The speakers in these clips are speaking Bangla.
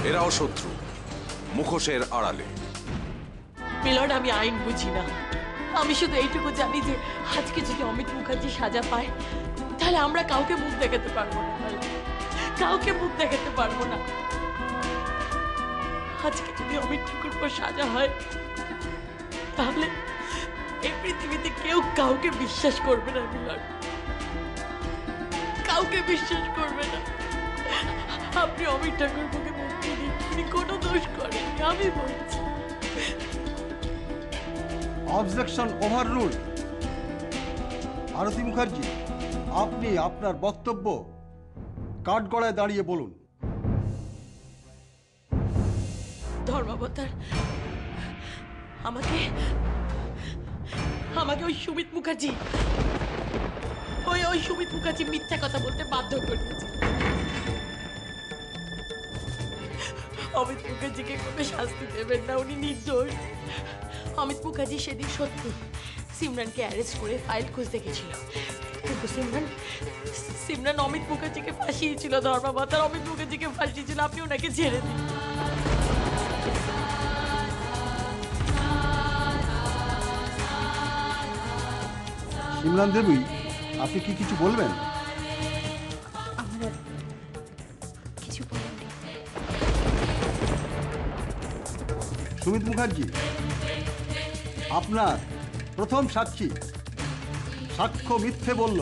এরাও শত্রু, মুখোশের আড়ালে। মিলন, আমি আইন বুঝি না। আমি শুধু এইটুকু জানি যে আজকে যদি অমিত মুখার্জি সাজা পায় তাহলে আমরা কাউকে মুখ দেখাতে পারবো না, কাউকে মুখ দেখাতে পারবো না। আজকে যদি অমিত মুখার্জির সাজা হয় তাহলে এই পৃথিবীতে কেউ কাউকে বিশ্বাস করবে না মিলন, কাউকে বিশ্বাস করবে না। আপনি অমিত ঠাকুরকে মুক্তি দিন, তিনি কোনো দোষ করেননি, আমি বলছি। Objection overrule. আরতি মুখার্জি, আপনি আপনার বক্তব্য কাঠগড়ায় দাঁড়িয়ে বলুন। ধর্মাবতার, আমাকে ওই সুমিত মুখার্জি ওই সুমিত মুখার্জি মিথ্যা কথা বলতে বাধ্য করেছে। অমিত মুখার্জিকে কোনো শাস্তি দেবেন না, উনি নির্দোষ। অমিত মুখার্জি সেদিন সত্যি সিমরানকে অ্যারেস্ট করে ফাইল খুঁজতে গেছিল, কিন্তু সিমরান অমিত মুখার্জিকে ফাঁসিয়েছিল। ধর্মাবতার, অমিত মুখার্জিকে ফাঁসিয়েছিল, আপনি ওনাকে ছেড়ে দিন। সিমরান দেবী, আপনি কি কিছু বলবেন? কিছু বলেননি। সুমিত মুখার্জি, আপনার প্রথম সাক্ষী সাক্ষ্য মিথ্যে বলল,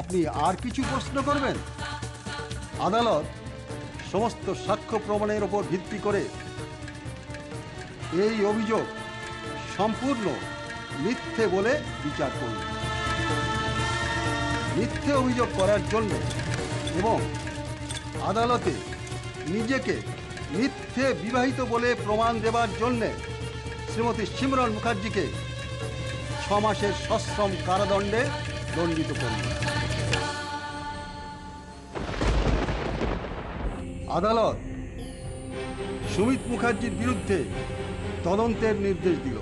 আপনি আর কিছু প্রশ্ন করবেন? আদালত সমস্ত সাক্ষ্য প্রমাণের উপর ভিত্তি করে এই অভিযোগ সম্পূর্ণ মিথ্যে বলে বিচার করল। মিথ্যে অভিযোগ করার জন্য এবং আদালতে নিজেকে মিথ্যে বিবাহিত বলে প্রমাণ দেবার জন্য শ্রীমতী সিমরন মুখার্জিকে 6 মাসের সশ্রম কারাদণ্ডে দণ্ডিত করল। আদালত সুমিত মুখার্জির বিরুদ্ধে তদন্তের নির্দেশ দিল।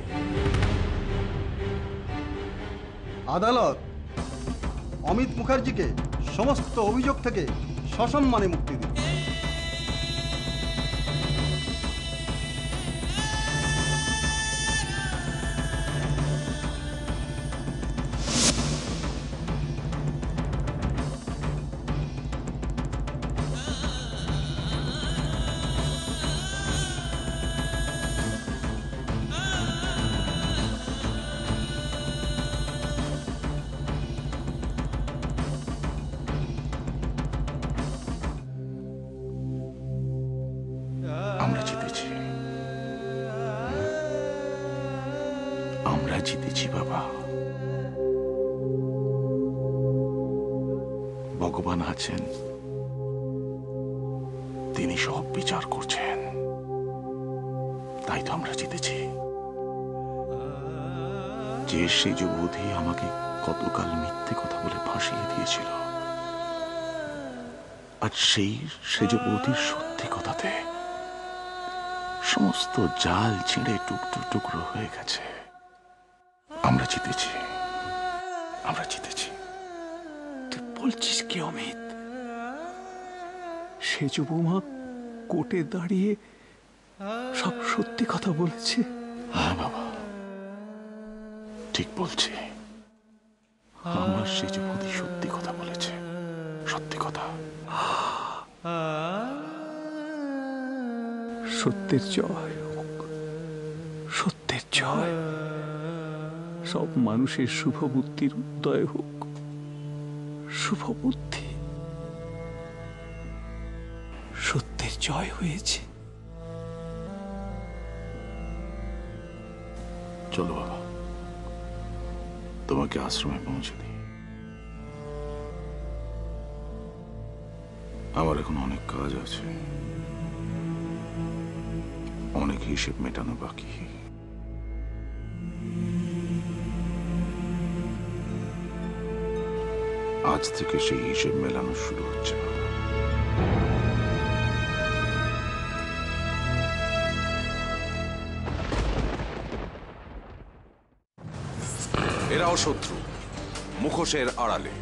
আদালত অমিত মুখার্জিকে সমস্ত অভিযোগ থেকে সসম্মানে মুক্তি দিল। আমরা জিতেছি, আমরা জিতেছি বাবা। ভগবান আছেন, তিনি সব বিচার করছেন, তাই তো আমরা জিতেছি। যে সেজ বুদ্ধি আমাকে কতকাল মিথ্যে কথা বলে ফাঁসিয়ে দিয়েছিল, আর সেই সেজ বুদ্ধির সত্যি কথাতে সমস্ত জাল ছিঁড়ে টুকরো টুকরো হয়ে গেছে। আমরা জিতেছি, আমরা জিতেছি। তুই বলছিস কি অমিত? সেজ বৌমা কোর্টে দাঁড়িয়ে সব সত্যি কথা বলেছে? হ্যাঁ বাবা, ঠিক বলছি। আমার সেজ বুদ্ধি সত্যি কথা বলেছে, সত্যি কথা। সত্যের জয় হোক, সত্যের জয়। সব মানুষের শুভ বুদ্ধির উদয় হোক, শুভ বুদ্ধি। সত্যের জয় হয়েছে। চলো বাবা, তোমাকে আশ্রমে পৌঁছে দিই। আমার এখন অনেক কাজ আছে, অনেক হিসেব মেটানো বাকি। আজ থেকে সেই হিসেব মেলানো শুরু হচ্ছে। এরাও শত্রু, মুখোশের আড়ালে।